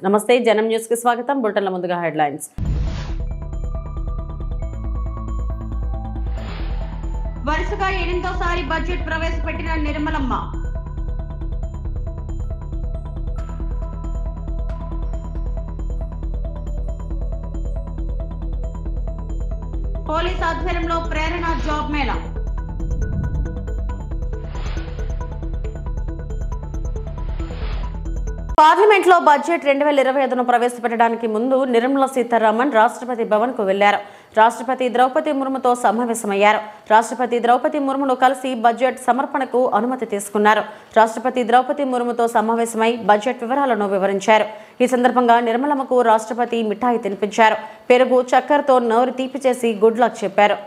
నమస్తే జనం న్యూస్ కి స్వాగతం. బులెటిన్ల ముందుగా హెడ్లైన్స్. వరుసగా 8వ బడ్జెట్ ప్రవేశపెట్టిన నిర్మలమ్మ. పోలీస్ ఆధ్వర్యంలో ప్రేరణ జాబ్ మేళా. పార్లమెంట్లో బడ్జెట్ 2025ను ప్రవేశపెట్టడానికి ముందు నిర్మలా సీతారామన్ రాష్ట్రపతి భవన్ కు వెళ్లారు. రాష్ట్రపతి ద్రౌపది ముర్ముతో సమావేశమయ్యారు. రాష్ట్రపతి ద్రౌపది ముర్మును కలిసి బడ్జెట్ సమర్పణకు అనుమతి తీసుకున్నారు. రాష్ట్రపతి ద్రౌపది ముర్ముతో సమావేశమై బడ్జెట్ వివరాలను వివరించారు. ఈ సందర్భంగా నిర్మలమ్మకు రాష్ట్రపతి మిఠాయి తినిపించారు. పెరుగు చక్కెరతో నోరు తీపి చేసి గుడ్ లక్ చెప్పారు.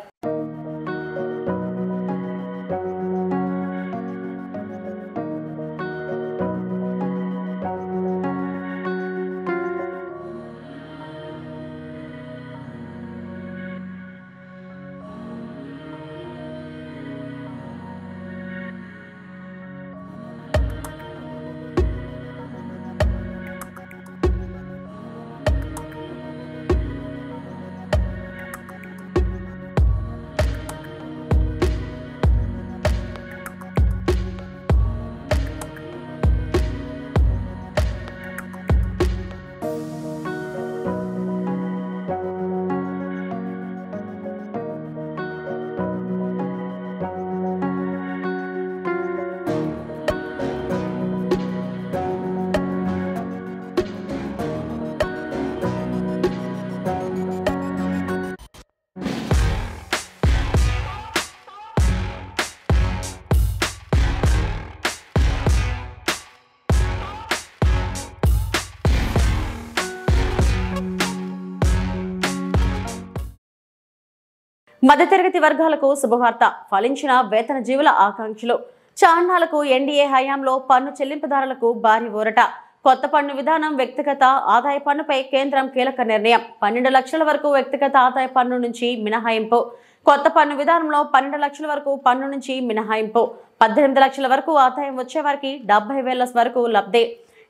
మధ్యతరగతి వర్గాలకు శుభవార్త. ఫలించిన వేతన జీవుల ఆకాంక్షలు. చాన్నాలకు ఎన్డీఏ హయాంలో పన్ను చెల్లింపుదారులకు భారీ ఊరట. కొత్త పన్ను విధానం. వ్యక్తిగత ఆదాయ పన్నుపై కేంద్రం కీలక నిర్ణయం. 12 లక్షల వరకు వ్యక్తిగత ఆదాయ పన్ను నుంచి మినహాయింపు. కొత్త పన్ను విధానంలో 12 లక్షల వరకు పన్ను నుంచి మినహాయింపు. 18 లక్షల వరకు ఆదాయం వచ్చేవారికి 70,000 వరకు లబ్ధి.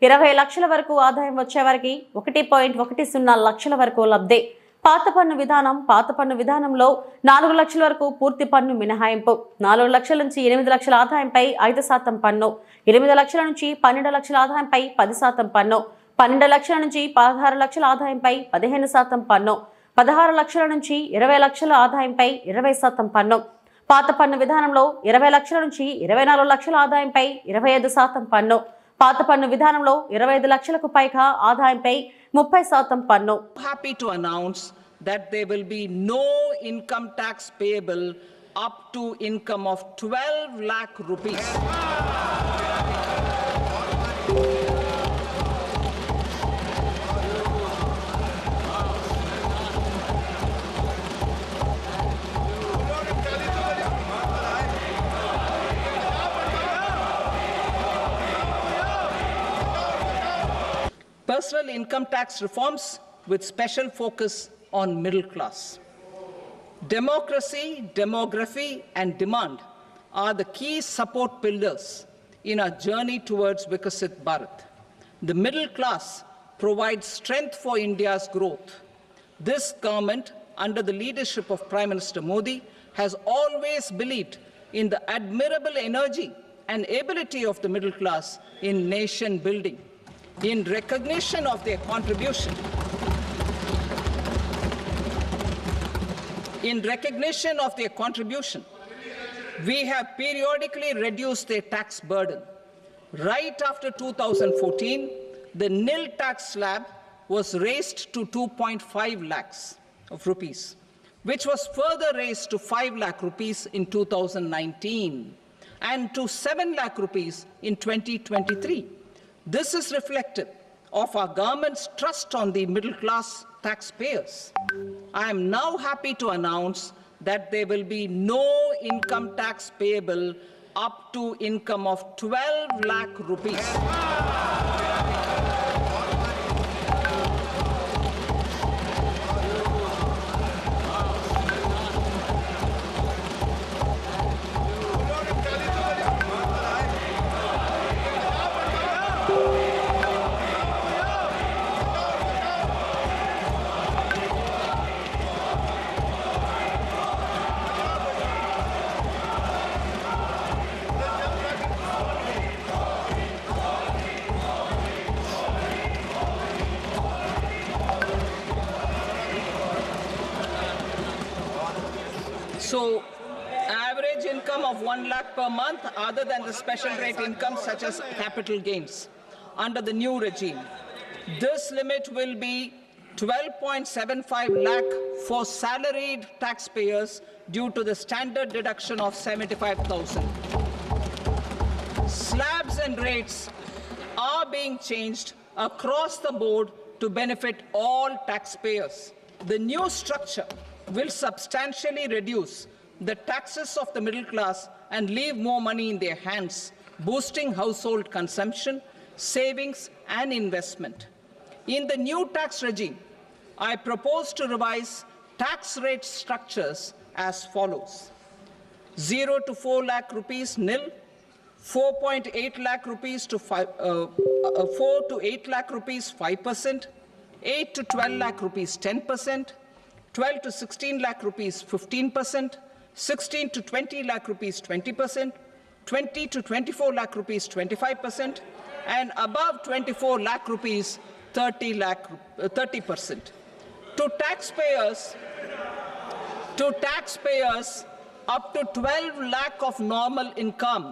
20 లక్షల వరకు ఆదాయం వచ్చేవారికి 1.10 లక్షల వరకు లబ్ధి. పాత పన్ను విధానం. పాత పన్ను విధానంలో 4 లక్షల వరకు పూర్తి పన్ను మినహాయింపు. 4 లక్షల నుంచి 8 లక్షల ఆదాయంపై 5% పన్ను. 8 లక్షల నుంచి 12 లక్షల ఆదాయంపై 10% పన్ను. 12 లక్షల నుంచి 16 లక్షల ఆదాయంపై 15% పన్ను. 16 లక్షల నుంచి 20 లక్షల ఆదాయంపై 20% పన్ను. పాత పన్ను విధానంలో 20 లక్షల నుంచి 24 లక్షల ఆదాయంపై 25% పన్ను. పాత పన్ను విధానంలో 25 లక్షలకు పైగా ఆదాయంపై 30% పన్ను. Happy to announce that there will be no income tax payable up to income of 12 lakh rupees. Personal income tax reforms with special focus on middle class. Democracy, demography, and demand are the key support pillars in our journey towards Vikasit Bharat. The middle class provides strength for India's growth. This government, under the leadership of Prime Minister Modi, has always believed in the admirable energy and ability of the middle class in nation building. In recognition of their contribution, we have periodically reduced their tax burden. Right after 2014, the nil tax slab was raised to 2.5 lakhs of rupees, which was further raised to 5 lakh rupees in 2019 and to 7 lakh rupees in 2023. This is reflective of our government's trust on the middle class taxpayers. I am now happy to announce that there will be no income tax payable up to income of 12 lakh rupees. income of 1 lakh per month other than the special rate income such as capital gains under the new regime. This limit will be 12.75 lakh for salaried taxpayers due to the standard deduction of 75,000. Slabs and rates are being changed across the board to benefit all taxpayers. The new structure will substantially reduce the taxes of the middle class and leave more money in their hands, boosting household consumption, savings, and investment. In the new tax regime, I propose to revise tax rate structures as follows: 0 to 4 lakh rupees nil, 4.8 lakh rupees to 4 to 8 lakh rupees 5%, 8 to 12 lakh rupees 10%, 12 to 16 lakh rupees 15%, 16 to 20 lakh rupees 20%, 20 to 24 lakh rupees 25%, and above 24 lakh rupees 30%. To taxpayers up to 12 lakh of normal income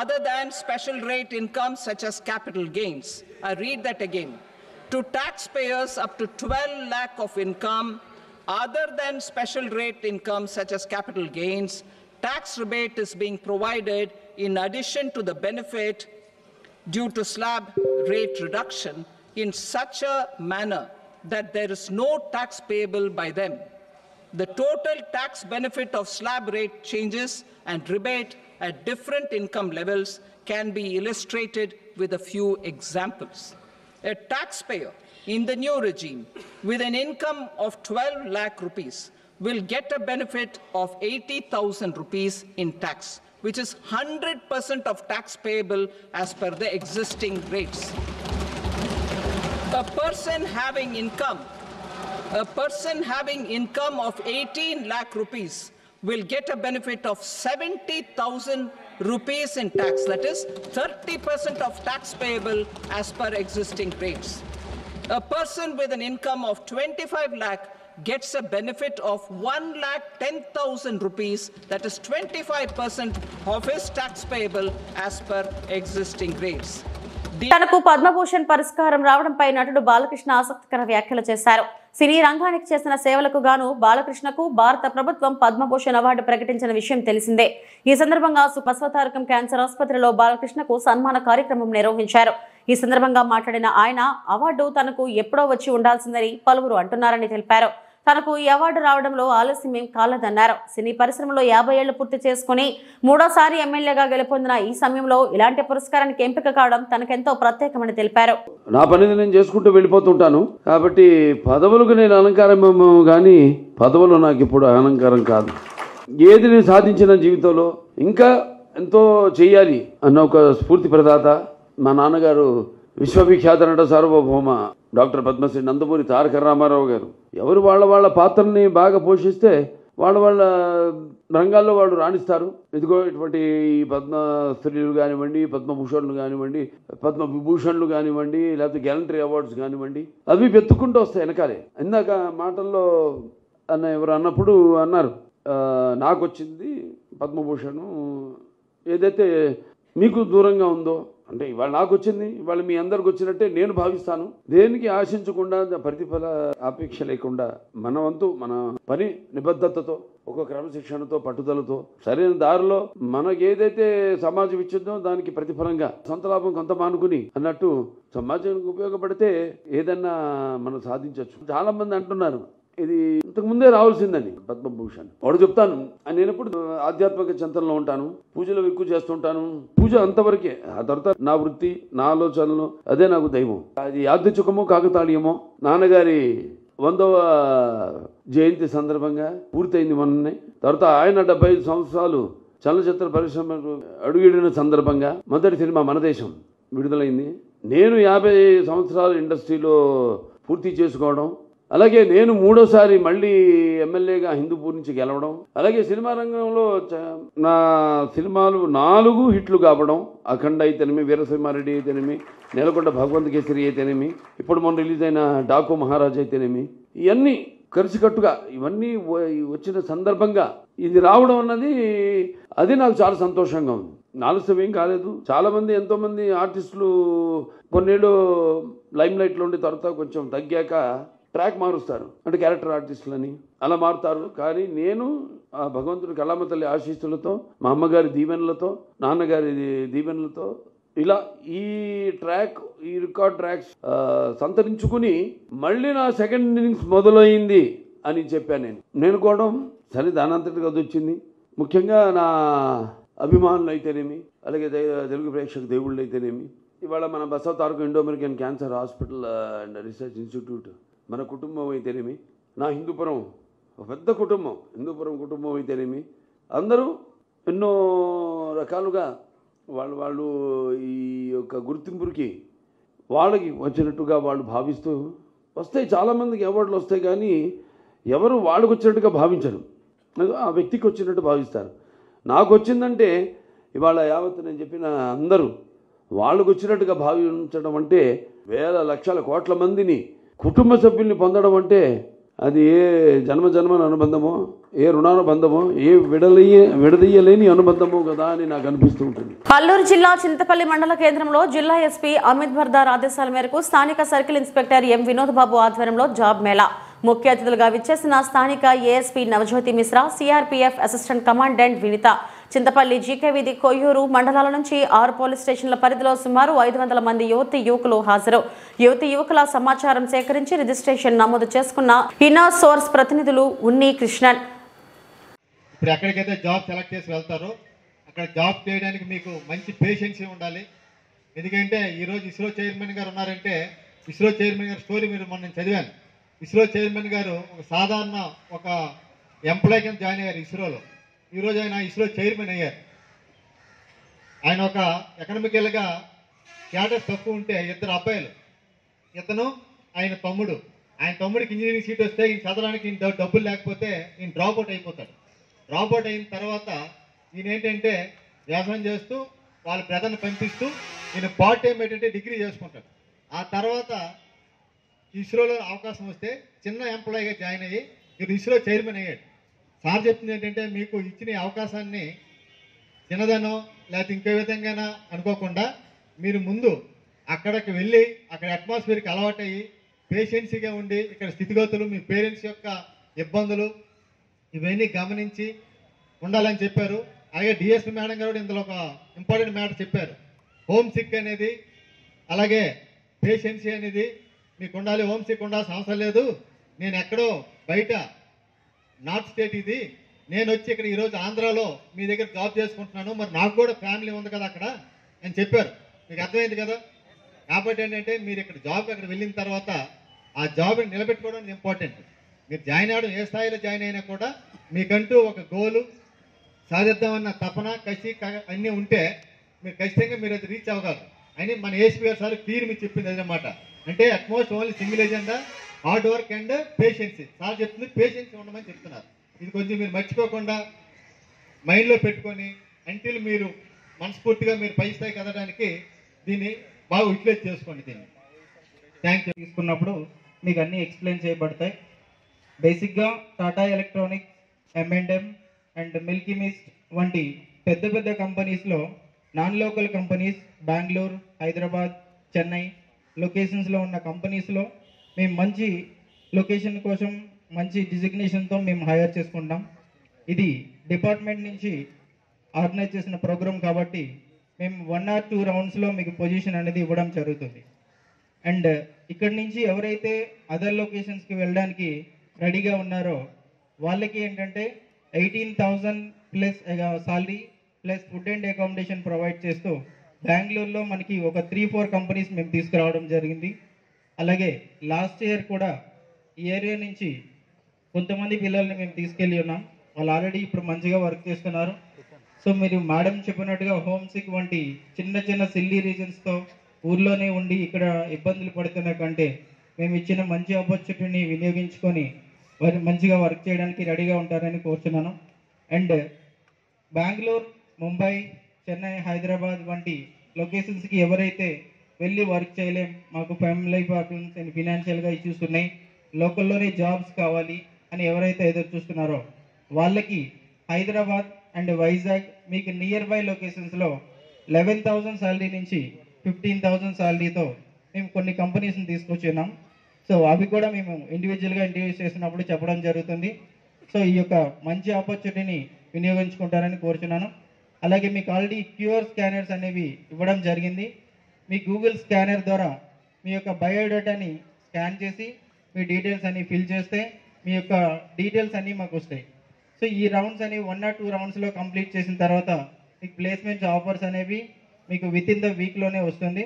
other than special rate income such as capital gains. I read that again. To taxpayers up to 12 lakh of income other than special rate income such as capital gains, tax rebate is being provided in addition to the benefit due to slab rate reduction in such a manner that there is no tax payable by them. The total tax benefit of slab rate changes and rebate at different income levels can be illustrated with a few examples. A taxpayer in the new regime with an income of 12 lakh rupees will get a benefit of 80,000 rupees in tax, which is 100% of tax payable as per the existing rates. A person having income of 18 lakh rupees will get a benefit of 70,000 rupees in tax. That is 30% of tax payable as per existing rates. A person with an income of 25 lakh gets a benefit of 1,10,000 rupees. That is 25% of his tax payable as per existing rates. తనకు పద్మభూషణ్ పురస్కారం రావడంపై నటుడు బాలకృష్ణ ఆసక్తికర వ్యాఖ్యలు చేశారు. సినీ రంగానికి చేసిన సేవలకు గాను బాలకృష్ణకు భారత ప్రభుత్వం పద్మభూషణ్ అవార్డు ప్రకటించిన విషయం తెలిసిందే. ఈ సందర్భంగా బసవతారకం క్యాన్సర్ ఆసుపత్రిలో బాలకృష్ణకు సన్మాన కార్యక్రమం నిర్వహించారు. ఈ సందర్భంగా మాట్లాడిన ఆయన అవార్డు తనకు ఎప్పుడో వచ్చి ఉండాల్సిందని పలువురు అంటున్నారని తెలిపారు. తనకు ఈ అవార్డు రావడంలో ఆలస్యం ఏం కాలేదన్నారు. సినీ పరిశ్రమలో 50 ఏళ్లు పూర్తి చేసుకుని మూడోసారి ఎమ్మెల్యేగా గెలుపొందిన ఈ సమయంలో ఇలాంటి పురస్కారానికి ఎంపిక కావడం తనకెంతో ప్రత్యేకమని తెలిపారు. నా పనిని నేను చేసుకుంటూ వెళ్ళిపోతుంటాను కాబట్టి పదవులకు నేను అలంకారం కానీ పదవులు నాకు ఇప్పుడు అలంకారం కాదు. ఏది నేను సాధించిన జీవితంలో ఇంకా ఎంతో చెయ్యాలి అన్న ఒక స్ఫూర్తి ప్రదాత మా నాన్నగారు విశ్వవిఖ్యాత నట సార్వభౌమ డాక్టర్ పద్మశ్రీ నందమూరి తారక రామారావు గారు. ఎవరు వాళ్ళ పాత్రని బాగా పోషిస్తే వాళ్ళ రంగాల్లో వాళ్ళు రాణిస్తారు. ఇదిగో ఇటువంటి పద్మశ్రీలు కానివ్వండి, పద్మభూషణ్లు కానివ్వండి, పద్మవిభూషణ్లు కానివ్వండి, లేకపోతే గ్యాలంటరీ అవార్డ్స్ కానివ్వండి, అవి వెతుక్కుంటూ వస్తాయి వెనకాలే. ఇందాక మాటల్లో ఎవరు అన్నప్పుడు అన్నారు నాకు వచ్చింది పద్మభూషణ్, ఏదైతే మీకు దూరంగా ఉందో అంటే ఇవాళ నాకు వచ్చింది, ఇవాళ మీ అందరికి వచ్చినట్టే నేను భావిస్తాను. దేనికి ఆశించకుండా, ప్రతిఫల ఆపేక్ష లేకుండా మన వంతు మన పని నిబద్ధతతో, ఒక క్రమశిక్షణతో, పట్టుదలతో సరైన దారిలో మనకి ఏదైతే సమాజం ఇచ్చిందో దానికి ప్రతిఫలంగా సొంత లాభం కొంత మానుకుని అన్నట్టు సమాజానికి ఉపయోగపడితే ఏదన్నా మనం సాధించవచ్చు. చాలా మంది అంటున్నారు ఇది ఇంతకు ముందే రావాల్సిందని పద్మభూషణ్. వాడు చెప్తాను నేను ఎప్పుడు ఆధ్యాత్మిక చింతనలో ఉంటాను, పూజలు ఎక్కువ చేస్తుంటాను. పూజ అంతవరకే, ఆ తర్వాత నా వృత్తి, నా ఆలోచనలు, అదే నాకు దైవం. అది యాదృచ్ఛికమో కాకతాళీయమో నాన్నగారి 100వ జయంతి సందర్భంగా పూర్తయింది మొన్ననే. తర్వాత ఆయన 75 సంవత్సరాలు చలనచిత్ర పరిశ్రమకు అడుగిడిన సందర్భంగా మొదటి సినిమా మనదేశం విడుదలైంది. నేను 50 సంవత్సరాలు ఇండస్ట్రీలో పూర్తి చేసుకోవడం, అలాగే నేను 3వసారి మళ్ళీ ఎమ్మెల్యేగా హిందూపూర్ నుంచి గెలవడం, అలాగే సినిమా రంగంలో నా సినిమాలు 4 హిట్లు కావడం, అఖండ అయితేనేమి, వీరసింహారెడ్డి అయితేనేమి, నేలకొండ భగవంత్ కేసరి అయితేనేమి, ఇప్పుడు మొన్న రిలీజ్ అయిన డాకు మహారాజ్ అయితేనేమి, ఇవన్నీ కలిసికట్టుగా ఇవన్నీ వచ్చిన సందర్భంగా ఇది రావడం అన్నది అది నాకు చాలా సంతోషంగా ఉంది. ఆలస్యం ఏం కాలేదు. చాలామంది ఎంతోమంది ఆర్టిస్టులు కొన్నేళ్ళు లైమ్ లైట్లో ఉండి తర్వాత కొంచెం తగ్గాక ట్రాక్ మారుస్తారు, అంటే క్యారెక్టర్ ఆర్టిస్టులని అలా మారుతారు. కానీ నేను ఆ భగవంతుడి కళామ తల్లి ఆశీస్సులతో, మా అమ్మగారి దీవెనలతో, నాన్నగారి దీవెనలతో ఇలా ఈ రికార్డ్ ట్రాక్స్ సంతరించుకుని మళ్ళీ నా సెకండ్ ఇన్నింగ్స్ మొదలైంది అని చెప్పాను. నేను కూడా సరే దానంతటికి అది వచ్చింది. ముఖ్యంగా నా అభిమానులు అయితేనేమి, అలాగే తెలుగు ప్రేక్షక దేవుళ్ళు అయితేనేమి, ఇవాళ మన Basavataraka Indo American cancer hospital and research institute, మన కుటుంబం అయితేనేమి, నా హిందూపురం పెద్ద కుటుంబం, హిందూపురం కుటుంబం అయితేనేమి, అందరూ ఎన్నో రకాలుగా వాళ్ళు ఈ యొక్క గుర్తింపుకి వాళ్ళకి వచ్చినట్టుగా వాళ్ళు భావిస్తూ వస్తాయి. చాలామందికి అవార్డులు వస్తాయి, కానీ ఎవరు వాళ్ళకు వచ్చినట్టుగా భావించరు, ఆ వ్యక్తికి వచ్చినట్టు భావిస్తారు. నాకు వచ్చిందంటే ఇవాళ యావత్ నేను చెప్పిన అందరూ వాళ్ళకు వచ్చినట్టుగా భావించడం అంటే, వేల లక్షల కోట్ల మందిని కుటుంబ సభ్యుల్ని పొందడం అంటే అది ఏ జన్మ అనుబంధమో, ఏ రుణానుబంధమో, ఏ విడదీయలేని అనుబంధమో కదా అని నాకు అనిపిస్తూ ఉంటుంది. అల్లూరు జిల్లా చింతపల్లి మండల కేంద్రంలో జిల్లా ఎస్పీ అమిత్ బర్దార్ ఆదేశాల మేరకు స్థానిక సర్కిల్ ఇన్స్పెక్టర్ ఎం వినోద్ బాబు ఆధ్వర్యంలో జాబ్ మేళా. ముఖ్య అతిథులుగా విచ్చేసిన స్థానిక ASP Navajyothi Mishra, CRPF assistant commandant Vinitha, Chintapalli GK వీధి, కొయ్యూరు మండలాల నుంచి 6 పోలీస్ స్టేషన్ల పరిధిలో సుమారు 500 మంది యువకులు హాజరు. యువకుల సమాచారం సేకరించి రిజిస్ట్రేషన్ నమోదు చేసుకున్న ఇన్నర్ సోర్స్ ప్రతినిధులు ఉన్ని కృష్ణన్. ఇప్పుడు ఎక్కడికైతే జాబ్ సెలెక్ట్ చేసి వెళ్తారో అక్కడ జాబ్ చేయడానికి మీకు మంచి పేషెన్సీ ఉండాలి. ఎందుకంటే ఈరోజు ఇస్రో చైర్మన్ గారు ఉన్నారంటే, ఇస్రో చైర్మన్ గారు స్టోరీ మీరు మొన్న చదివాను. ఇస్రో చైర్మన్ గారు ఒక సాధారణ ఒక ఎంప్లాయ్ కింద జాయిన్ అయ్యారు ఇస్రోలో. ఈరోజు ఆయన ఇస్రో చైర్మన్ అయ్యారు. ఆయన ఒక ఎకనామికల్గా స్టేటస్ తక్కువ ఉంటే 2 అబ్బాయిలు, ఇతను ఆయన తమ్ముడు. ఆయన తమ్ముడికి ఇంజనీరింగ్ సీట్ వస్తే ఈయన చదవడానికి డబ్బులు లేకపోతే ఈయన డ్రాప్అవుట్ అయిపోతాడు. డ్రాప్అవుట్ అయిన తర్వాత ఈయన ఏంటంటే వ్యవసాయం చేస్తూ వాళ్ళ బ్రదర్ని పంపిస్తూ ఈయన పార్ట్ టైం ఏంటంటే డిగ్రీ చేసుకుంటాడు. ఆ తర్వాత ఇస్రోలో అవకాశం వస్తే చిన్న ఎంప్లాయీగా జాయిన్ అయ్యి ఇప్పుడు ఇస్రో చైర్మన్ అయ్యాడు. సార్ చెప్తుంది ఏంటంటే, మీకు ఇచ్చిన అవకాశాన్ని చిన్నదనో లేకపోతే ఇంకో విధంగా అనుకోకుండా మీరు ముందు అక్కడికి వెళ్ళి అక్కడ అట్మాస్ఫియర్కి అలవాటయ్యి పేషెన్సీగా ఉండి ఇక్కడ స్థితిగతులు, మీ పేరెంట్స్ యొక్క ఇబ్బందులు ఇవన్నీ గమనించి ఉండాలని చెప్పారు. అలాగే డిఎస్పీ మేడం గారు ఇందులో ఒక ఇంపార్టెంట్ మ్యాటర్ చెప్పారు. హోమ్ సిక్ అనేది అలాగే పేషెన్సీ అనేది మీకు ఉండాలి. హోమ్ సిక్ ఉండాల్సిన అవసరం లేదు. నేను ఎక్కడో బయట నార్త్ స్టేట్ ఇది, నేను వచ్చి ఇక్కడ ఈరోజు ఆంధ్రాలో మీ దగ్గర జాబ్ చేసుకుంటున్నాను, మరి నాకు కూడా ఫ్యామిలీ ఉంది కదా అక్కడ అని చెప్పారు. మీకు అర్థమైంది కదా. కాబట్టి ఏంటంటే మీరు ఇక్కడ జాబ్ అక్కడ వెళ్ళిన తర్వాత ఆ జాబ్ని నిలబెట్టుకోవడం ఇంపార్టెంట్. మీరు జాయిన్ అవ్వడం ఏ స్థాయిలో జాయిన్ అయినా కూడా మీకంటూ ఒక గోలు సాధిద్దామన్న తపన, కసి అన్నీ ఉంటే మీరు ఖచ్చితంగా మీరు అది రీచ్ అవ్వగలరు అని మన ఏసీపీ గారు సార్ క్లియర్ మీకు చెప్పింది అదనమాట. అంటే at most only single agenda, hard work and patience. Sir చెప్తుంది పేషెన్సీ ఉండమని చెప్తున్నారు. ఇది కొంచెం మీరు మర్చిపోకుండా మైండ్లో పెట్టుకొని అంటిల్ మీరు మనస్ఫూర్తిగా మీరు పై స్థాయికి ఎదగడానికి దీన్ని బాగా యూటిలైజ్ చేసుకోండి. దీన్ని థ్యాంక్ యూ. తీసుకున్నప్పుడు మీకు అన్నీ ఎక్స్ప్లెయిన్ చేయబడతాయి. బేసిక్గా Tata electronics, M&M and Milky Mist వంటి పెద్ద పెద్ద కంపెనీస్లో non local companies, Bengaluru, Hyderabad, Chennai లొకేషన్స్లో ఉన్న కంపెనీస్లో మేము మంచి లొకేషన్ కోసం మంచి డిజిగ్నేషన్తో మేము హైర్ చేసుకుంటాం. ఇది డిపార్ట్మెంట్ నుంచి ఆర్గనైజ్ చేసిన ప్రోగ్రామ్ కాబట్టి మేము 1 or 2 రౌండ్స్లో మీకు పొజిషన్ అనేది ఇవ్వడం జరుగుతుంది. అండ్ ఇక్కడి నుంచి ఎవరైతే అదర్ లొకేషన్స్కి వెళ్ళడానికి రెడీగా ఉన్నారో వాళ్ళకి ఏంటంటే 18,000 plus salary plus food and accommodation provide చేస్తూ బెంగళూరులో మనకి ఒక 3-4 కంపెనీస్ మేము తీసుకురావడం జరిగింది. అలాగే లాస్ట్ ఇయర్ కూడా ఈ ఏరియా నుంచి కొంతమంది పిల్లల్ని మేము తీసుకెళ్ళి ఉన్నాం. వాళ్ళు ఆల్రెడీ ఇప్పుడు మంచిగా వర్క్ చేస్తున్నారు. సో మీరు మేడం చెప్పినట్టుగా హోమ్ సిక్ వంటి చిన్న చిన్న సిల్లీ రీజన్స్తో ఊర్లోనే ఉండి ఇక్కడ ఇబ్బందులు పడుతున్న కంటే మేము ఇచ్చిన మంచి ఆపర్చునిటీని వినియోగించుకొని వారు మంచిగా వర్క్ చేయడానికి రెడీగా ఉంటారని కోరుతున్నాను. అండ్ బెంగళూరు, ముంబై, చెన్నై, హైదరాబాద్ వంటి లొకేషన్స్కి ఎవరైతే వెళ్ళి వర్క్ చేయలేం, మాకు ఫ్యామిలీ ప్రాబ్లమ్స్ అండ్ ఫినాన్షియల్గా ఇష్యూస్ ఉన్నాయి, లోకల్లోనే జాబ్స్ కావాలి అని ఎవరైతే ఎదురు చూస్తున్నారో వాళ్ళకి హైదరాబాద్ అండ్ వైజాగ్ మీకు నియర్ బై లొకేషన్స్లో 11,000 శాలరీ నుంచి 15,000 శాలరీతో మేము కొన్ని కంపెనీస్ని తీసుకొచ్చున్నాం. సో అవి కూడా మేము ఇండివిజువల్గా ఇంటర్వ్యూస్ చేసినప్పుడు చెప్పడం జరుగుతుంది. సో ఈ యొక్క మంచి ఆపర్చునిటీని వినియోగించుకుంటారని కోరుచున్నాను. అలాగే మీకు ఆల్రెడీ క్యూఆర్ స్కానర్స్ అనేవి ఇవ్వడం జరిగింది. మీ గూగుల్ స్కానర్ ద్వారా మీ యొక్క బయోడేటాని స్కాన్ చేసి మీ డీటెయిల్స్ అన్ని ఫిల్ చేస్తే మీ యొక్క డీటెయిల్స్ అన్నీ మాకు వస్తాయి. సో ఈ రౌండ్స్ అనేవి 1 or 2 రౌండ్స్లో కంప్లీట్ చేసిన తర్వాత మీకు ప్లేస్మెంట్ ఆఫర్స్ అనేవి మీకు విత్ ఇన్ ద వీక్లోనే వస్తుంది.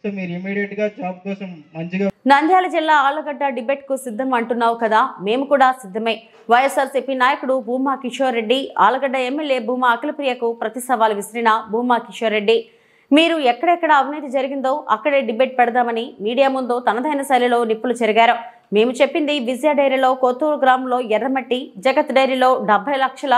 సో మీరు ఇమీడియట్గా జాబ్ కోసం మంచిగా. నంద్యాల జిల్లా ఆళ్లగడ్డ డిబేట్ కు సిద్ధం అంటున్నావు కదా, మేము కూడా సిద్ధమే. వైఎస్ఆర్సీపీ నాయకుడు భూమా కిషోర్ రెడ్డి ఆళ్లగడ్డ ఎమ్మెల్యే భూమా అఖిలప్రియకు ప్రతి సవాల్ విసిరిన భూమా కిషోర్ రెడ్డి, మీరు ఎక్కడెక్కడ అవినీతి జరిగిందో అక్కడే డిబేట్ పెడదామని మీడియా ముందు తనదైన శైలిలో నిప్పులు చెరిగారు. మేము చెప్పింది విజయ డైరీలో కొత్తూరు గ్రామంలో ఎర్రమట్టి, జగత్ డైరీలో 70 లక్షల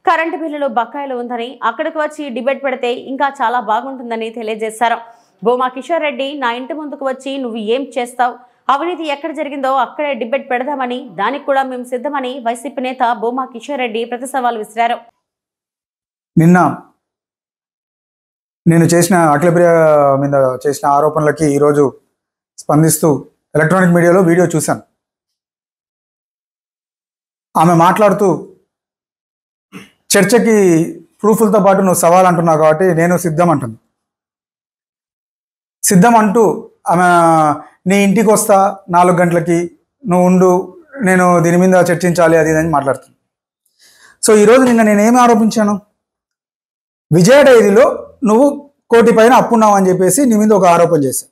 కరెంటు బిల్లులు బకాయిలు ఉందని, అక్కడికి వచ్చి డిబేట్ పెడితే ఇంకా చాలా బాగుంటుందని తెలియజేశారు. భూమా కిషోర్ రెడ్డి నా ఇంటి ముందుకు వచ్చి నువ్వు ఏం చేస్తావు, అవినీతి ఎక్కడ జరిగిందో అక్కడే డిబేట్ పెడదామని, దానికి కూడా మేము సిద్ధమని వైసీపీ నేత భూమా కిషోర్ రెడ్డి ప్రతి సవాల్ విసిరారు. నిన్న నేను చేసిన అఖిలప్రియ మీద చేసిన ఆరోపణలకి ఈరోజు స్పందిస్తూ ఎలక్ట్రానిక్ మీడియాలో వీడియో చూశాను. ఆమె మాట్లాడుతూ చర్చకి ప్రూఫ్లతో పాటు నువ్వు సవాల్ అంటున్నావు కాబట్టి నేను సిద్ధం అంటుంది. సిద్ధం అంటూ ఆమె నీ ఇంటికి వస్తా 4 గంటలకి, నువ్వు ఉండు, నేను దీని మీద చర్చించాలి అది అని మాట్లాడుతుంది. సో ఈరోజు నిన్న నేనేమి ఆరోపించాను, విజయ డైరీలో నువ్వు 1 కోటి పైన అప్పున్నావు అని చెప్పేసి నీ మీద ఒక ఆరోపణ చేశాను.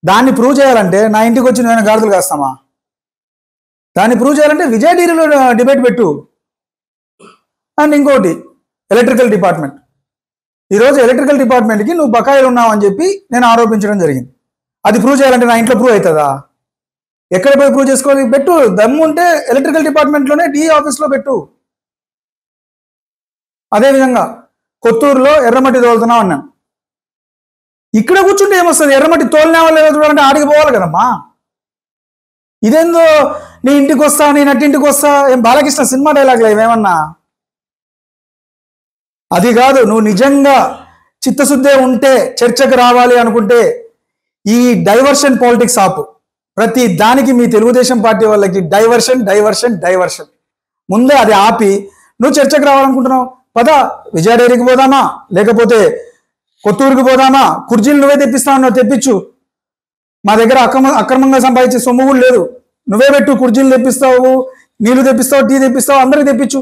దాన్ని ప్రూవ్ చేయాలంటే నా ఇంటికి వచ్చి నేను గాడిదలు కాస్తామా? దాన్ని ప్రూవ్ చేయాలంటే విజయ డైరీలో డిబేట్ పెట్టు. అండ్ ఇంకోటి ఎలక్ట్రికల్ డిపార్ట్మెంట్, ఈరోజు ఎలక్ట్రికల్ డిపార్ట్మెంట్కి నువ్వు బకాయిలు ఉన్నావు అని చెప్పి నేను ఆరోపించడం జరిగింది. అది ప్రూవ్ చేయాలంటే నా ఇంట్లో ప్రూవ్ అవుతుందా? ఎక్కడ పోయి ప్రూవ్ చేసుకోవాలి? పెట్టు, దమ్ము ఉంటే ఎలక్ట్రికల్ డిపార్ట్మెంట్లోనే డిఈ ఆఫీస్లో పెట్టు. అదేవిధంగా కొత్తూరులో ఎర్రమట్టి తోలుతున్నావు అన్నాను. ఇక్కడ కూర్చుంటే ఏమొస్తుంది? ఎర్రమట్టి తోలినావా లేదా చూడాలంటే ఆడికి పోవాలి కదమ్మా. ఇదేందో నీ ఇంటికి వస్తా, నీ నట్టింటికి వస్తా, ఏం బాలకృష్ణ సినిమా డైలాగ్లో ఏమేమన్నా? అది కాదు. నువ్వు నిజంగా చిత్తశుద్ధే ఉంటే, చర్చకు రావాలి అనుకుంటే ఈ డైవర్షన్ పాలిటిక్స్ ఆపు. ప్రతి దానికి మీ తెలుగుదేశం పార్టీ వాళ్ళకి డైవర్షన్ డైవర్షన్ డైవర్షన్. ముందే అది ఆపి నువ్వు చర్చకు రావాలనుకుంటున్నావు, పద విజయ డైరీకి పోదామా, లేకపోతే కొత్తూరుకి పోదామా, కుర్చీలు నువ్వే తెప్పిస్తావు, తెప్పించు. మా దగ్గర అక్రమంగా సంపాదించే సొమ్ము కూడా లేదు, నువ్వే పెట్టు. కుర్చీలు తెప్పిస్తావు, నీళ్లు తెప్పిస్తావు, టీ తెప్పిస్తావు, అందరికి తెప్పించు.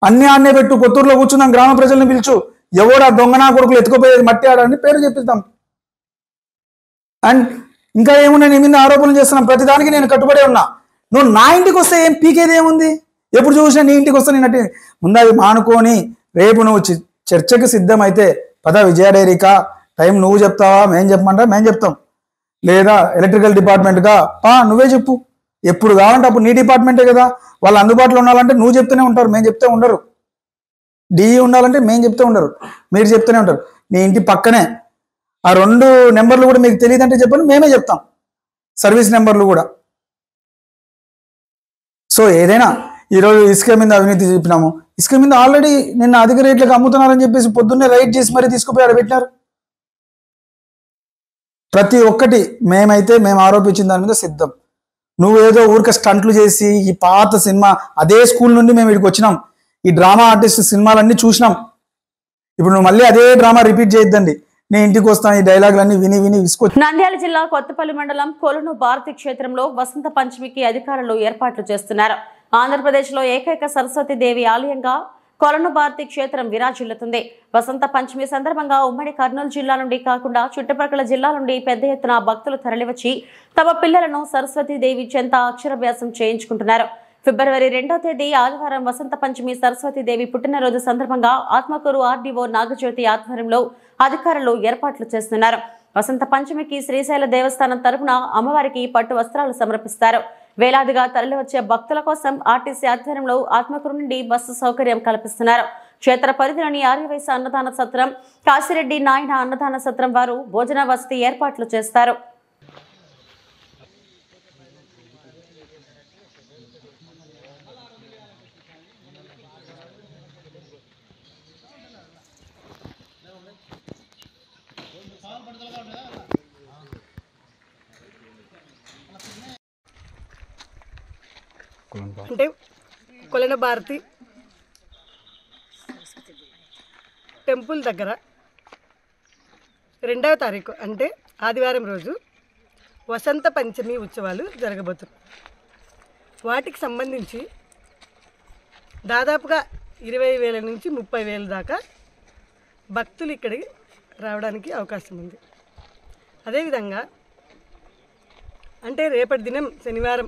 అన్నీ ఆన్నే పెట్టు. కొత్తూరులో కూర్చున్నాం, గ్రామ ప్రజల్ని పిలుచు. ఎవడా దొంగనా కొడుకులు ఎత్తుకుపోయేది మట్టి ఆడని పేరు చెప్పిస్తాం. అండ్ ఇంకా ఏమున్నా నీ మీద ఆరోపణలు చేస్తున్నాం, ప్రతిదానికి నేను కట్టుబడే ఉన్నా. నువ్వు నా ఇంటికి వస్తే ఏం పీకేది ఏముంది? ఎప్పుడు చూసినా నీ ఇంటికి వస్తే నేను ముందు అవి మానుకొని రేపు నువ్వు చర్చకు సిద్ధమైతే పద విజయ డైరీకా, టైం నువ్వు చెప్తావా, మేం చెప్పమంటా మేం చెప్తాం, లేదా ఎలక్ట్రికల్ డిపార్ట్మెంట్గా నువ్వే చెప్పు. ఎప్పుడు కావాలంటే అప్పుడు నీ డిపార్ట్మెంటే కదా, వాళ్ళు అందుబాటులో ఉండాలంటే నువ్వు చెప్తూనే ఉంటారు, మేము చెప్తే ఉండరు. డిఈ ఉండాలంటే మేము చెప్తే ఉండరు, మీరు చెప్తూనే ఉంటారు. నీ ఇంటి పక్కనే ఆ 2 నెంబర్లు కూడా మీకు తెలియదంటే చెప్పండి, మేమే చెప్తాం, సర్వీస్ నెంబర్లు కూడా. సో ఏదైనా ఈరోజు ఇసుక మీద అవినీతి చెప్పినాము. ఇసుక మీద ఆల్రెడీ నిన్న అధిక రేట్లకు అమ్ముతున్నారని చెప్పేసి పొద్దున్నే రైడ్ చేసి మరీ తీసుకుపోయి ఆడ పెట్టినారు. ప్రతి ఒక్కటి మేము ఆరోపించిన దాని మీద సిద్ధం. నువ్వు ఏదో ఊరిక స్టంట్లు చేసి ఈ పాత సినిమా, అదే స్కూల్ నుండి మేము ఇక్కడికి వచ్చినాం, ఈ డ్రామా ఆర్టిస్ట్ సినిమాలన్నీ చూసినాం. ఇప్పుడు నువ్వు మళ్ళీ అదే డ్రామా రిపీట్ చేయొద్దండి. నేను ఇంటికి వస్తాను, ఈ డైలాగులన్నీ విని విని విసుకొచ్చి. నంద్యాల జిల్లా కొత్తపల్లి మండలం కొలను భారతి క్షేత్రంలో వసంత పంచమికి అధికారులు ఏర్పాట్లు చేస్తున్నారు. ఆంధ్రప్రదేశ్లో ఏకైక సరస్వతి దేవి ఆలయంగా కొలను భారతి క్షేత్రం విరాజిల్లుతుంది. వసంత పంచమి సందర్భంగా ఉమ్మడి కర్నూలు జిల్లా నుండి కాకుండా చుట్టుపక్కల జిల్లా నుండి పెద్ద ఎత్తున భక్తులు తరలివచ్చి తమ పిల్లలను సరస్వతీదేవి చెంత అక్షరాభ్యాసం చేయించుకుంటున్నారు. ఫిబ్రవరి 2వ తేదీ ఆదివారం వసంత పంచమి సరస్వతీదేవి పుట్టినరోజు సందర్భంగా ఆత్మకూరు ఆర్డీఓ నాగజ్యోతి ఆధ్వర్యంలో అధికారులు ఏర్పాట్లు చేస్తున్నారు. వసంత పంచమికి శ్రీశైల దేవస్థానం తరపున అమ్మవారికి పట్టు వస్త్రాలు సమర్పిస్తారు. వేలాదిగా తరలివచ్చే భక్తుల కోసం ఆర్టీసీ ఆధ్వర్యంలో ఆత్మకూరు నుండి బస్సు సౌకర్యం కల్పిస్తున్నారు. క్షేత్ర పరిధిలోని ఆర్యవైశ్య అన్నదాన సత్రం, కాశిరెడ్డి నాయన అన్నదాన సత్రం వారు భోజన వసతి ఏర్పాట్లు చేస్తారు. అంటే కొలన భారతి టెంపుల్ దగ్గర 2వ తారీఖు అంటే ఆదివారం రోజు వసంత పంచమి ఉత్సవాలు జరగబోతున్నాయి. వాటికి సంబంధించి దాదాపుగా 20,000 నుంచి 30,000 దాకా భక్తులు ఇక్కడికి రావడానికి అవకాశం ఉంది. అదేవిధంగా అంటే రేపటి దినం శనివారం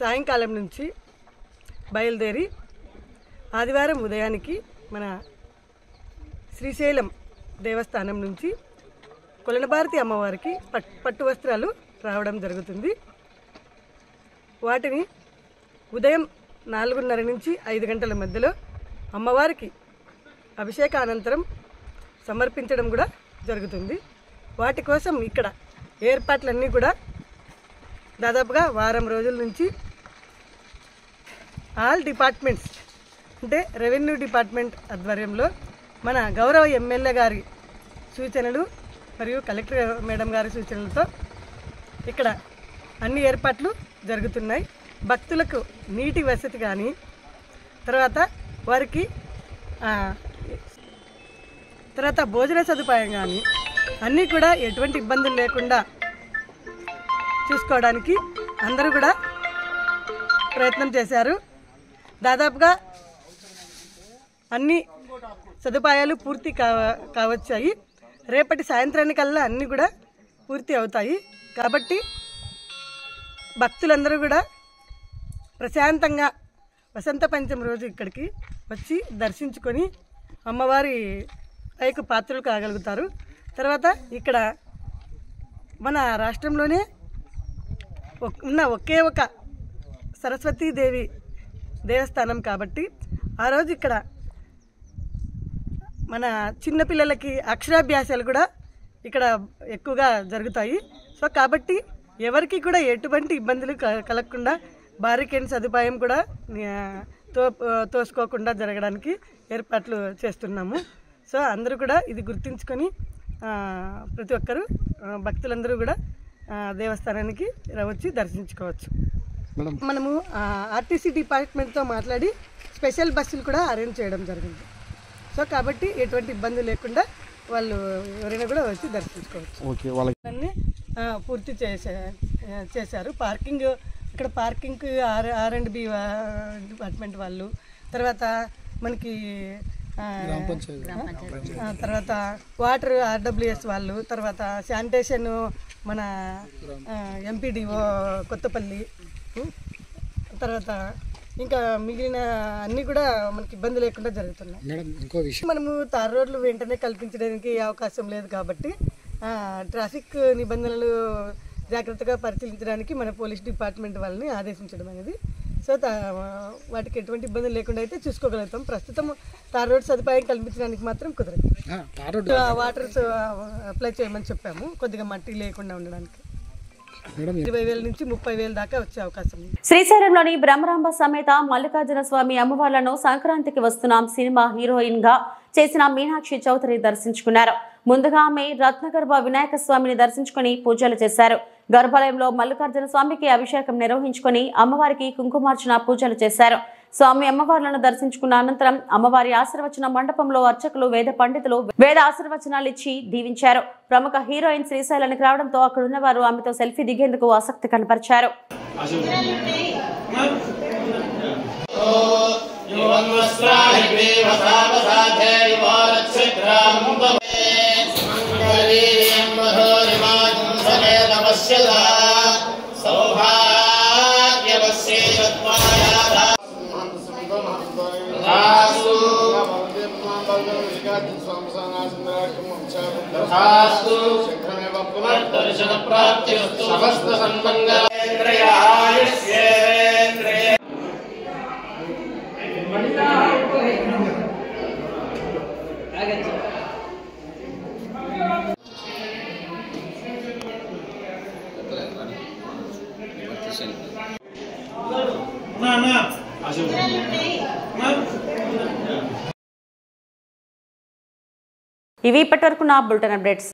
సాయంకాలం నుంచి బయలుదేరి ఆదివారం ఉదయానికి మన శ్రీశైలం దేవస్థానం నుంచి కొలనభారతి అమ్మవారికి పట్టు వస్త్రాలు రావడం జరుగుతుంది. వాటిని ఉదయం 4:30 నుంచి 5 గంటల మధ్యలో అమ్మవారికి అభిషేక అనంతరం సమర్పించడం కూడా జరుగుతుంది. వాటి కోసం ఇక్కడ ఏర్పాట్లన్నీ కూడా దాదాపుగా వారం రోజుల నుంచి ఆల్ డిపార్ట్మెంట్స్ అంటే రెవెన్యూ డిపార్ట్మెంట్ ఆధ్వర్యంలో మన గౌరవ ఎమ్మెల్యే గారి సూచనలు మరియు కలెక్టర్ మేడం గారి సూచనలతో ఇక్కడ అన్ని ఏర్పాట్లు జరుగుతున్నాయి. భక్తులకు నీటి వసతి కానీ తర్వాత వారికి తర్వాత భోజన సదుపాయం కానీ అన్నీ కూడా ఎటువంటి ఇబ్బందులు లేకుండా చూసుకోవడానికి అందరూ కూడా ప్రయత్నం చేశారు. దాదాపుగా అన్ని సదుపాయాలు పూర్తి కావచ్చాయి. రేపటి సాయంత్రానికల్లా అన్నీ కూడా పూర్తి అవుతాయి. కాబట్టి భక్తులందరూ కూడా ప్రశాంతంగా వసంత పంచమి రోజు ఇక్కడికి వచ్చి దర్శించుకొని అమ్మవారి పైకి పాత్రలు కాగలుగుతారు. తర్వాత ఇక్కడ మన రాష్ట్రంలోనే ఉన్న ఒకే ఒక సరస్వతీదేవి దేవస్థానం కాబట్టి ఆ రోజు ఇక్కడ మన చిన్నపిల్లలకి అక్షరాభ్యాసాలు కూడా ఇక్కడ ఎక్కువగా జరుగుతాయి. సో కాబట్టి ఎవరికి కూడా ఎటువంటి ఇబ్బందులు కలగకుండా బారికేడ్ సదుపాయం కూడా తోసుకోకుండా జరగడానికి ఏర్పాట్లు చేస్తున్నాము. సో అందరూ కూడా ఇది గుర్తుంచుకొని ప్రతి ఒక్కరూ భక్తులందరూ కూడా దేవస్థానానికి వచ్చి దర్శించుకోవచ్చు. మనము ఆర్టీసీ డిపార్ట్మెంట్తో మాట్లాడి స్పెషల్ బస్సులు కూడా అరేంజ్ చేయడం జరిగింది. సో కాబట్టి ఎటువంటి ఇబ్బంది లేకుండా వాళ్ళు ఎవరైనా కూడా వచ్చి దర్శించుకోవచ్చు. అన్నీ పూర్తి చేశారు. పార్కింగ్ ఇక్కడ పార్కింగ్ R&B డిపార్ట్మెంట్ వాళ్ళు, తర్వాత మనకి తర్వాత వాటర్ RWS వాళ్ళు, తర్వాత శానిటేషన్ మన MPDO కొత్తపల్లి, తర్వాత ఇంకా మిగిలిన అన్నీ కూడా మనకి ఇబ్బంది లేకుండా జరుగుతున్నాయి. మనము తార్ రోడ్లు వెంటనే కల్పించడానికి అవకాశం లేదు కాబట్టి ట్రాఫిక్ నిబంధనలు జాగ్రత్తగా పరిశీలించడానికి మన పోలీస్ డిపార్ట్మెంట్ వాళ్ళని ఆదేశించడం అనేది. సో వాటికి ఎటువంటి ఇబ్బందులు లేకుండా అయితే చూసుకోగలుగుతాం. ప్రస్తుతం తార్ రోడ్ సదుపాయం కల్పించడానికి మాత్రం కుదరదు. వాటర్ అప్లై చేయమని చెప్పాము కొద్దిగా మట్టి లేకుండా ఉండడానికి. 20,000 నుంచి 30,000 దాకా వచ్చే అవకాశం ఉంది. శ్రీశైలంలోని బ్రహ్మరాంబ సమేత మల్లికార్జున స్వామి అమ్మవార్లను సంక్రాంతికి వస్తున్నాం సినిమా హీరోయిన్ గా చేసిన మీనాక్షి చౌదరి దర్శించుకున్నారు. ముందుగా ఆమె రత్నగర్భ వినాయక స్వామిని దర్శించుకుని పూజలు చేశారు. గర్భాలయంలో మల్లికార్జున స్వామికి అభిషేకం నిర్వహించుకుని అమ్మవారికి కుంకుమార్చన పూజలు చేశారు. స్వామి అమ్మవార్లను దర్శించుకున్న అనంతరం అమ్మవారి ఆశీర్వచన మండపంలో అర్చకులు వేద పండితులు వేద ఆశీర్వచనాలు ఇచ్చి దీవించారు. ప్రముఖ హీరోయిన్ శ్రీశైలానికి రావడంతో అక్కడున్న వారు ఆమెతో సెల్ఫీ దిగేందుకు ఆసక్తి కనపరిచారు. ఇవి ఇప్పటివరకు నా బులెటిన్ అప్డేట్స్.